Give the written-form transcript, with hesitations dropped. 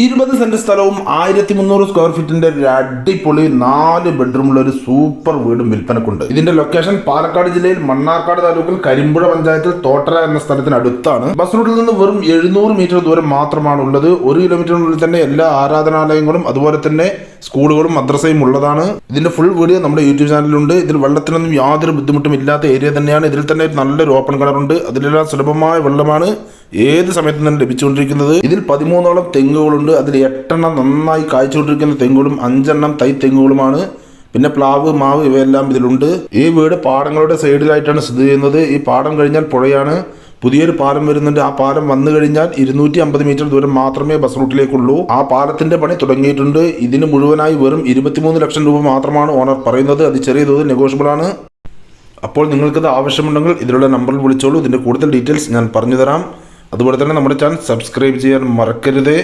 20 saint സ്ഥലവും 1300 square ഫീറ്റിന്റെ ഒരു അടിപൊളി 4 ബെഡ്റൂമുള്ള ഒരു സൂപ്പർ വീടും വിൽപ്പനക്കുണ്ട്. ഇതിന്റെ ലൊക്കേഷൻ പാലക്കാട് ജില്ലയിൽ മണ്ണാർക്കാട് താലൂക്കിൽ കരിമ്പുഴ പഞ്ചായത്തിൽ തോട്ടര എന്ന സ്ഥലത്തിന് അടുത്താണ്. ബസ് റൂട്ടിൽ നിന്ന് വെറും 700 മീറ്റർ ദൂരം മാത്രമാണ് ഉള്ളത്. 1 കിലോമീറ്ററിനുള്ളിൽ തന്നെ എല്ലാ ആരാധനാലയങ്ങളും അതുപോലെ തന്നെ സ്കൂളുകളും മദ്രസയും ഉള്ളതാണ്. ഇതിന്റെ ഫുൾ വീഡിയോ നമ്മുടെ യൂട്യൂബ് ചാനലിലുണ്ട്. ഇതിൽ വെള്ളത്തിനൊന്നും യാതൊരു ബുദ്ധിമുട്ടും ഇല്ലാത്ത ഏരിയ തന്നെയാണ്. ഇതിൽ തന്നെ നല്ലൊരു ഓപ്പൺ കളറുണ്ട്. അതിലെല്ലാം സുലഭമായ വെള്ളമാണ് ഏത് സമയത്തും തന്നെ ലഭിച്ചുകൊണ്ടിരിക്കുന്നത്. ഇതിൽ 13ഓളം തെങ്ങുകളുണ്ട്. അതിൽ 8 എണ്ണം നന്നായി കായ്ച്ചുകൊണ്ടിരിക്കുന്ന തെങ്ങുകളും 5 എണ്ണം തൈ തെങ്ങുകളുമാണ്. പിന്നെ പ്ലാവ്, മാവ് ഇവയെല്ലാം ഇതിലുണ്ട്. ഈ വീട് പാടങ്ങളുടെ സൈഡിലായിട്ടാണ് സ്ഥിതി ചെയ്യുന്നത്. ഈ പാടം കഴിഞ്ഞാൽ പുഴയാണ്. പുതിയൊരു പാലം വരുന്നുണ്ട്. ആ പാലം വന്നു കഴിഞ്ഞാൽ 250 മീറ്റർ ദൂരം മാത്രമേ ബസ് റൂട്ടിലേക്കുള്ളൂ. ആ പാലത്തിന്റെ പണി തുടങ്ങിയിട്ടുണ്ട്. ഇതിന് മുഴുവനായി വെറും 23 ലക്ഷം രൂപ മാത്രമാണ് ഓണർ പറയുന്നത്. അത് ചെറിയ തോതിൽ നെഗോഷ്യബിൾ ആണ്. അപ്പോൾ നിങ്ങൾക്കത് ആവശ്യമുണ്ടെങ്കിൽ ഇതിലുള്ള നമ്പറിൽ വിളിച്ചോളൂ. ഇതിന്റെ കൂടുതൽ ഡീറ്റെയിൽസ് ഞാൻ പറഞ്ഞു തരാം. അതുപോലെ തന്നെ നമ്മുടെ ചാനൽ സബ്സ്ക്രൈബ് ചെയ്യാൻ മറക്കരുത്.